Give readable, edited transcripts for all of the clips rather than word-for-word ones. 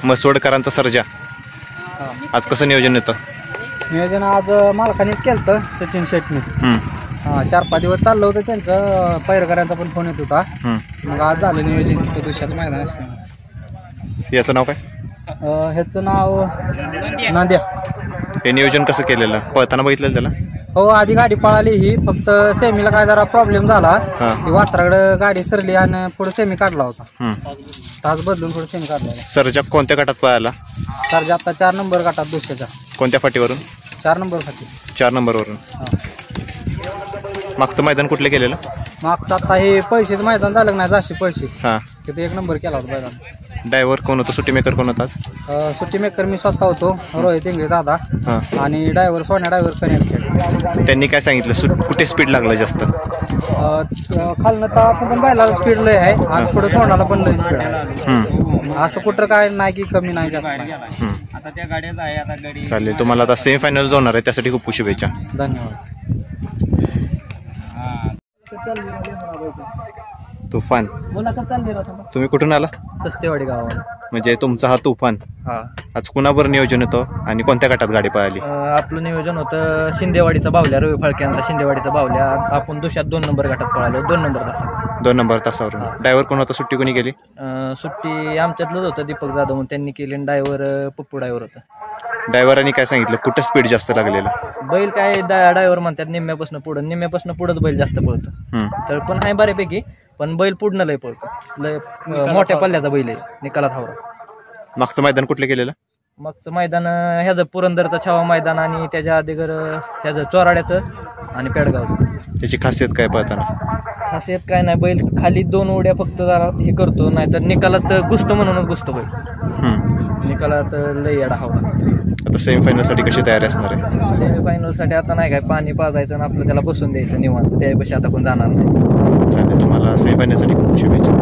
मसवडकरांचा सर्जा आज कसं नियोजन येतं? नियोजन आज मालकानेच केलं होतं, सचिन शेटने. 4-5 दिवस चाललं होतं त्यांचं, पैरकरांचा पण फोन येत होता. मग आज झालं नियोजन तिथं दुसऱ्याच मैदान असतं. याचं नाव काय? ह्याचं नाव नांद्या. हे नियोजन कसं केलेलं? पळताना बघितलं त्याला? हो, आधी गाडी पळाली ही, फक्त सेमीला काय जरा प्रॉब्लेम झाला की वासराकडे गाडी सरली आणि पुढे सेमी काढला होता. तास बदलून पुढे सेमी काढला. सर्जा कोणत्या गटात पळाला? सर्जा आता 4 नंबर गटात दुसऱ्याच्या. कोणत्या फाटीवरून? 4 नंबर फाटी. 4 नंबरवरून. मागचं मैदान कुठलं केलेलं? मागचं आता हे पैसेच मैदान झालं नाही, जाशी पैसे. हां, तिथे 1 नंबर केला होता मैदान. ड्रायव्हर कोण होतं? सुट्टी मेकर कोण होता? सुट्टी मेकर मी स्वतः होतो, रोहित इंगळे दादा. आणि ड्रायव्हर सोन्या ड्रायव्हर कनेक्ट. त्यांनी काय सांगितलं? कुठे स्पीड लागलं जास्त? खालनं तळात पण बैलाला स्पीड लय आहे आणि पुढे तोंडाला पण लय स्पीड आहे. असं कुठं काय नाही की कमी नाही जास्त नाही. आता त्या गाड्याच आहे. आता गाडी चालेल. तुम्हाला आता सेमीफायनल होणार आहे, त्यासाठी खूप खूप शुभेच्छा. धन्यवाद. तुफान, बोला का चालले तुम्ही कुठून आला? सस्तेवाडी गावाला. म्हणजे तुमचा हा तुफान आज कुणावर नियोजन होतं आणि कोणत्या गटात गाडी पळाली? आपलं नियोजन होतं शिंदेवाडीचा बावल्या, रवी फाळक्यांचा शिंदेवाडीचा बावल्या. आपण दुसऱ्यात 2 नंबर गटात पळालो, 2 नंबर तासावर. 2 नंबर तासावरून. ड्रायव्हर कोण होता? सुट्टी कोणी केली? सुट्टी आमच्यातलंच होतं, दीपक जाधव म्हणून त्यांनी केली. ड्रायव्हर पप्पू ड्रायव्हर होता. ड्रायव्हरांनी काय सांगितलं? कुठं स्पीड जास्त लागलेलं? बैल काय ड्रायव्हर म्हणतात निम्म्यापासून पुढंच बैल जास्त पळतो. तर पण आहे बऱ्यापैकी, पण बैल पुढनं लय पळतो, लय मोठ्या पल्ल्याचा बैल आहे, निकालात हवा. मागचं मैदान कुठलं केलेलं? मागचं मैदान ह्याचं पुरंदरचं छावा मैदान आणि त्याच्या अगोदर ह्याचं चोराड्याचं आणि पेडगावचं. त्याची खासियत काय पळताना? खासियत काय नाही, बैल खाली 2 उड्या फक्त जरा हे करतो, नाहीतर निकालात घुसतो म्हणूनच घुसतो बैल. निकालात लय येडा हवा. आता सेमीफायनलसाठी कशी तयारी असणार आहे? सेमीफायनलसाठी आता नाही काय, पाणी पाजायचं आणि आपलं त्याला बसून द्यायचं निवांत, त्यापेक्षा आता कोण जाणार नाही. चालेल. तुम्हाला सेमीफायनलसाठी खूप शुभेच्छा.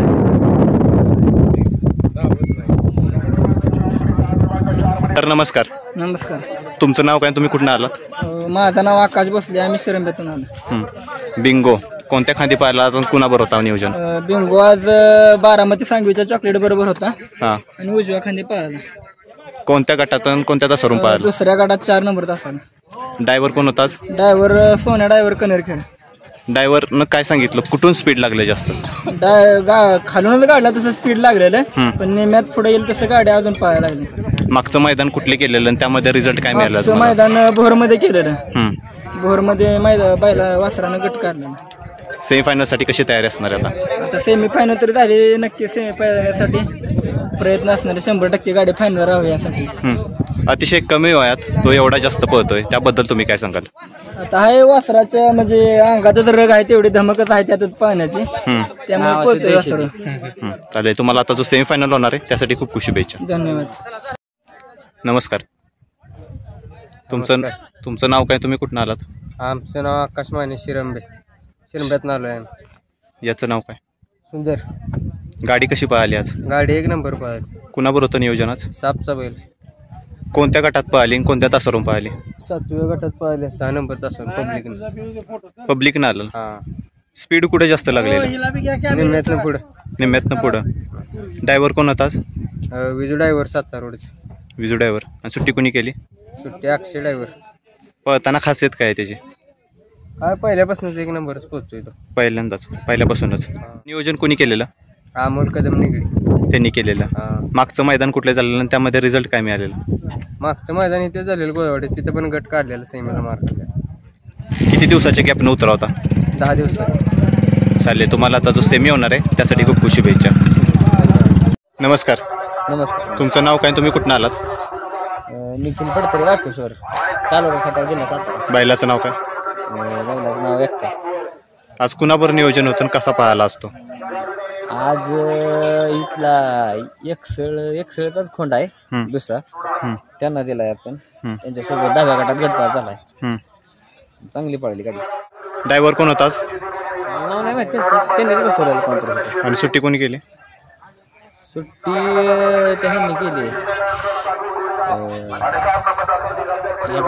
तर नमस्कार. नमस्कार. तुमचं नाव काय? तुम्ही कुठून आलात? माझं नाव आकाश भोसले, आम्ही शिरंब्यातून आलो. बिंगो कोणत्या खांदी पाहिला? अजून कुणाबरोबर होता नियोजन? बिंगो आज बारामती सांगवीच्या चॉकलेट बरोबर होता. आणि उजव्या खांदी पाहिला. कोणत्या गटात कोणत्या तासावरून पाहिला? दुसऱ्या गटात 4 नंबर तासाला. ड्रायव्हर कोण होताच? ड्रायव्हर सोन्या ड्रायव्हर कनेरखेड. ड्रायव्हरनं काय सांगितलं? कुठून स्पीड लागले जास्त? खालूनच गाडला तसं स्पीड लागलेलं, पण नेम्यात पुढे येईल तसं गाड्या अजून पळायला लागली. मागचं मैदान कुठले केलेलं आणि त्यामध्ये रिझल्ट काय मिळाला? मैदान भोरमध्ये केलेलं. भोरमध्ये बैला वासरानं गट काढला. सेमीफायनलसाठी कशी तयारी असणार आहे आता? आता सेमीफायनल तरी झाली नक्की. सेमीफायनलसाठी प्रयत्न असणार, 100% गाडी फायनल राहावी यासाठी. अतिशय कमी वयात तो एवढा जास्त पळतोय, त्याबद्दल तुम्ही काय सांगाल? आता आहे वासराच्या म्हणजे अंगातच रग आहे, तेवढी धमकच आहे त्यातच पाहण्याची, त्यामुळे पळतोय वासर. चालेल. तुम्हाला आता जो सेमीफायनल होणार आहे त्यासाठी खूप खूप शुभेच्छा. धन्यवाद. नमस्कार. तुमचं नाव काय? तुम्ही कुठून आलात? आमचं नाव आकाश माने, शिरंब्यातून आलो आहे. याचं नाव काय? सुंदर. गाडी कशी पळाली आज? गाडी 1 नंबर पळाली. कुणाबरोबर होतं नियोजन आज? सापचा बैल. कोणत्या गटात पळाली आणि कोणत्या तासावरून पळाली? 7व्या गटात पळाले, 6 नंबर तासावर. पब्लिकनं आलं. स्पीड कुठे जास्त लागले? निम्म्यातनं पुढं. ड्रायव्हर कोण होताच? विजू ड्रायव्हर, 7 रोडचे. विजू ड्रायव्हर. आणि सुट्टी कोणी केली? सुट्टी अक्षय ड्रायव्हर. पळताना खासियत काय आहे त्याची? काय पहिल्यापासूनच 1 नंबरच पोहोचतोय तो. पहिल्यापासूनच. नियोजन कोणी केलेलं? अमोल कदम निगडी त्यांनी केलेलं. मागचं मैदान कुठलं झालेलं आणि त्यामध्ये रिझल्ट काय मिळालेलं? मागचं मैदान इथे झालेलं गोळवाडी, तिथं पण गट काढलेला सेमीला मार्क. किती दिवसाच्या गॅपनं उतरा होता? 10 दिवसात. चालेल. तुम्हाला आता जो सेमी होणार आहे त्यासाठी खूप खूप शुभेच्छा. नमस्कार. नमस्कार. तुमचं नाव काय? तुम्ही कुठून आलात? निखिल पडतरे, वाकेश्वर, तालुका खटाव, जिल्हा सातारा. बैलाचं नाव काय? बैलाचं नाव एक्का. आज कुणाबरोबर नियोजन होतं आणि कसा पाहायला असतो? आज इथला एकसळचाच खोंड आहे दुसरा, त्यांना दिलाय आपण. त्यांच्यासोबत 10व्या गटात गटपास झालाय. चांगली पळाली गाडी. ड्रायव्हर कोण होताच? नाव नाही माहिती, त्यांनीच बसवलेलं कोणतं. आणि सुट्टी कोणी केली? सुट्टी त्यांनी केली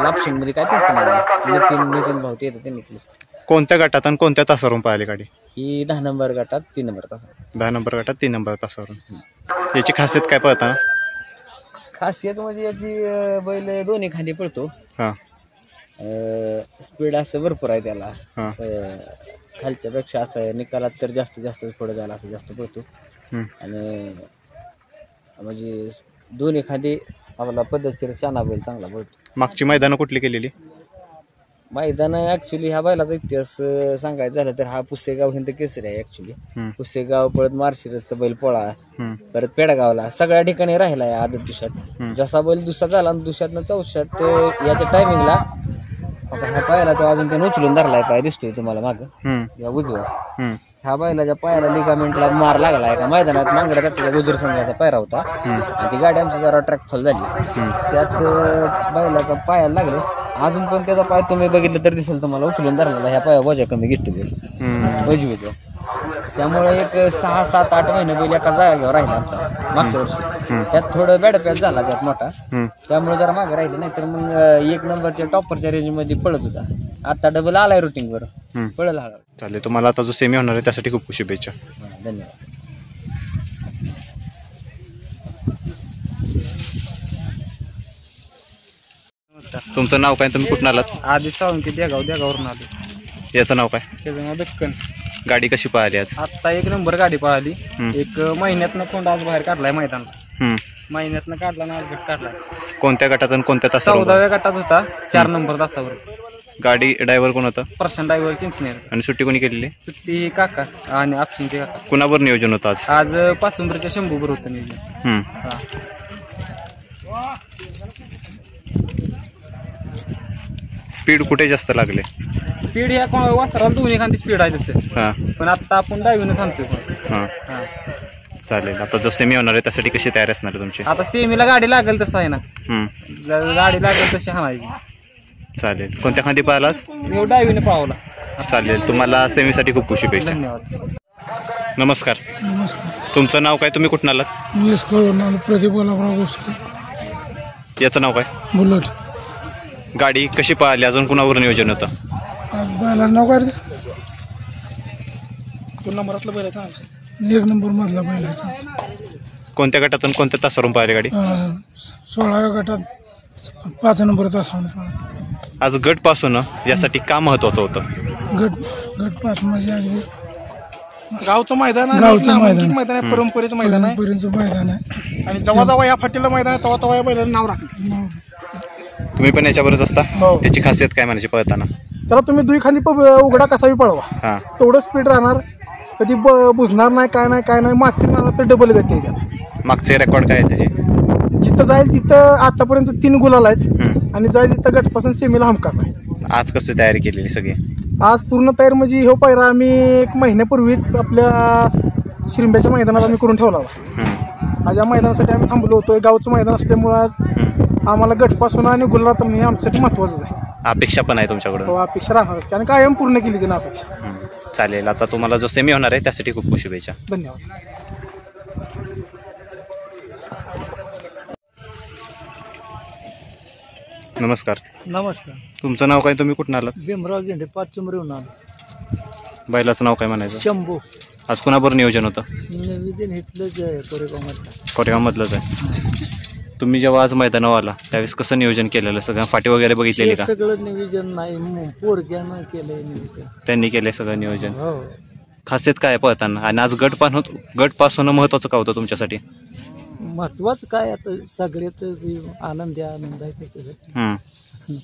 ऑप्शन मध्ये, काय त्यांचं नितीन भाऊ ते त्यांनी केली. कोणत्या गटात आणि कोणत्या तासावरून पाहिली गाडी? ही 10 नंबर गटात 3 नंबर तासावर. 10 नंबर गटात 3 नंबर तासावरून. याची खासियत काय पळताना? खासियत म्हणजे याची बैल दोन्ही खांदी पळतो. हां स्पीड असं भरपूर आहे त्याला. हां खालच्या पेक्षा असं निकालात तर जास्तीत जास्त पुढे जायला असं जास्त पळतो. आणि म्हणजे दोन्ही खांदी आपला पद्धतशीर शाना बैल चांगला पळतो. मागची मैदानं कुठली केलेली? मैदान ऍक्च्युली ह्या बैलाचा इतिहास सांगायचा झाला तर हा पुसेगाव हिंद केसरी आहे. ऍक्च्युली पुसेगाव पळत मार्शिरसचा बैल पोळा, परत पेडगावला सगळ्या ठिकाणी राहिला आहे आदत दिवसात. जसा बैल दुसरा झाला आणि दुसऱ्यातनं चौशात याच्या टायमिंगला आता ह्या पायाला तो अजून त्याने उचलून धरलाय काय दिसतोय तुम्हाला मागं या उजवा. ह्या बैलाच्या पायाला लिगामेंटला मार लागला एका मैदानात. मांगडा त्याच्या गुजर संघाचा पायरा होता आणि ती गाडी आमची जरा ट्रॅक फॉल झाली. त्यात बैलाचा पायाला लागले. अजून पण त्याचा पाय तुम्ही बघितलं तर दिसेल तुम्हाला उचलून धरलेला. ह्या पाया वजा कमी घेतो बैल उजवीचा. त्यामुळे एक 6, 7, 8 महिने बैल एका जागेवर राहिला आमचा मागच्या वर्षी. त्यात थोडं बॅडपॅच झाला त्यात मोठा, त्यामुळे जरा मागे राहिले. नाही तर मग 1 नंबरच्या टॉपरच्या रेंजमध्ये पळत होता. आता डबल आलाय रुटीनवर पळेल हळूहळू. चालेल. तुम्हाला आता जो सेमी होणार आहे त्यासाठी खूप खूप शुभेच्छा. धन्यवाद. तुमचं नाव काय? तुम्ही कुठून आलात? आधी सावंकी देगावरून आलो. याचं नाव काय? त्याचं नाव दक्कन. गाडी कशी पळाली आज? आत्ता 1 नंबर गाडी पळाली. एक महिन्यातनं कोंड आज बाहेर काढलाय मैदानाला. महिन्यातनं काढला ना आज गट काढलाय. कोणत्या गटात आणि कोणत्या तासावर? 14व्या गटात होता 4 नंबर तासावर. गाडी ड्रायव्हर कोण होता? प्रशांत ड्रायव्हर चिंचनेर. आणि सुट्टी कोणी केलेली? सुट्टी काका आणि आपशिंचे काका. कुणावर नियोजन होतं आज? आज पाचुंबरीच्या शंभूवर होतं नियोजन. स्पीड कुठे जास्त लागले? स्पीड ह्या वासराला दोन्ही एखादी स्पीड आहे तसं. पण आता आपण डावीनं सांगतोय. चालेल. आता जो सेमी होणार आहे त्यासाठी कशी तयारी असणार आहे तुमची? आता सेमीला गाडी लागेल तसं आहे ना. गाडी लागेल तशी हाणायची. चालेल. कोणत्या खांदी पाहिलास? डावीने पावला. चालेल. तुम्हाला सेमीसाठी खूप खूप शुभेच्छा. धन्यवाद. नमस्कार. नमस्कार. तुमचं नाव काय? तुम्ही कुठून आलात? मी कळून आलो. प्रदीप गुलाबराव भोसले. याचं नाव काय? बुलेट. गाडी कशी पळाली? अजून कुणावर नियोजन होतं? आज बैला नाव काय? 2 नंबरातला बैल आहे. 1 नंबर मधला बैल आहे. कोणत्या गटातून कोणत्या तासावरून पळाली गाडी? 16व्या गटात 5 नंबर तासावर पळाली. आज गट पासून यासाठी का महत्वाचं होतं? गट 5 म्हणजे अगदी गावचं मैदान मैदान आहे. परंपरेचं मैदान आहे. आणि जेव्हा जेव्हा या फाटीला मैदान आहे तेव्हा या बैलाला नाव राखलं. तुम्ही पण याच्यावरच असता? त्याची खासियत काय म्हणायची पळताना? त्याला तुम्ही दुई खांदी उघडा कसाही पळवा, तेवढं स्पीड राहणार. कधी बुजणार नाही, काय नाही. मागतील नाला तर डबल देते त्याला. मागचे रेकॉर्ड काय आहे त्याचे? जिथं जाईल तिथं आतापर्यंत 3 गुलाल आहेत आणि जाईल तिथं गटपासून सेमीला हमखास आहे. आज कशी तयारी केलेली सगळी? आज पूर्ण तयार म्हणजे हो पायरा आम्ही 1 महिन्यापूर्वीच आपल्या शिरिंब्याच्या मैदानात आम्ही करून ठेवला होता. आज या मैदानासाठी आम्ही थांबलो होतो. गावचं मैदान असल्यामुळं आज आम्हाला गटपासून आणि गुलाल हे आमच्यासाठी महत्त्वाचं आहे. अपेक्षा पण आहे तुमच्याकडून? हो, अपेक्षा राहणारच कारण कायम पूर्ण केली त्यांना अपेक्षा. चालेल. आता तुम्हाला जो सेमी होणार आहे त्यासाठी खूप खूप शुभेच्छा. धन्यवाद. नमस्कार. नमस्कार. तुमचं नाव काय? तुम्ही कुठून आलात? भीमराव झेंडे पाचुंबरीहून आलो. बैलाचं नाव काय म्हणायचं? शंभू. आज कुणाबरोबर नियोजन होतं? निवेदन इथलंच आहे कोरेगावमधलं. कोरेगावमधलंच आहे. तुम्ही जेव्हा आज मैदानावर आला त्यावेळेस कसं नियोजन केलेलं? सगळं फाटी वगैरे बघितलेली का? सगळं नियोजन नाही, पोरग्यानं केलंय नियोजन. त्यांनी केलंय सगळं नियोजन. हो. खासियत काय पळताना? आणि आज गट पास होणं महत्वाचं का होतं तुमच्यासाठी? महत्वाचं काय आता सगळ्यात आनंद आहे त्याच्यासाठी.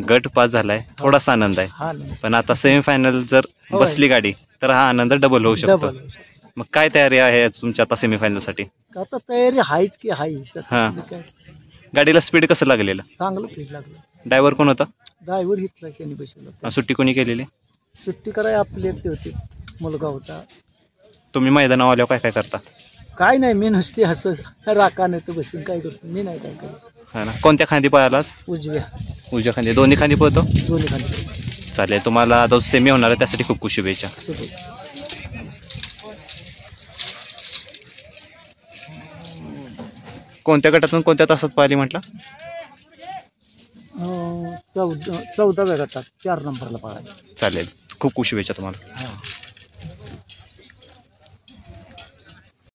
गट पास झालाय, थोडासा आनंद आहे. पण आता सेमीफायनल जर बसली गाडी तर हा आनंद डबल होऊ शकतो. मग काय तयारी आहे तुमच्या आता सेमीफायनल साठी? आता तयारी आहेच की आहे. गाडीला स्पीड कसं लागलेलं? चांगलं स्पीड लागलं. ड्रायव्हर कोण होता? ड्रायव्हर हितला त्यांनी बसवला. सुट्टी कोणी केलेली? सुट्टी कराय आपली एकटी होती, मुलगा होता. तुम्ही मैदानावर आल्यावर काय काय करता? काय नाही, मी नुसती हसत राखाने तर बसून काय करतो, मी नाही काय करत. हा ना. कोणत्या खांदी पळालास? उजव्या खांदी. दोन्ही खांदी पळतो? दोन्ही खांदी. चालेल. तुम्हाला जो सेमी होणार आहे त्यासाठी खूप खूप शुभेच्छा. कोणत्या गटातून कोणत्या तासात पळाली म्हटलं? 14व्या गटात 4 नंबरला पळाली. चालेल. खूप खूप शुभेच्छा तुम्हाला.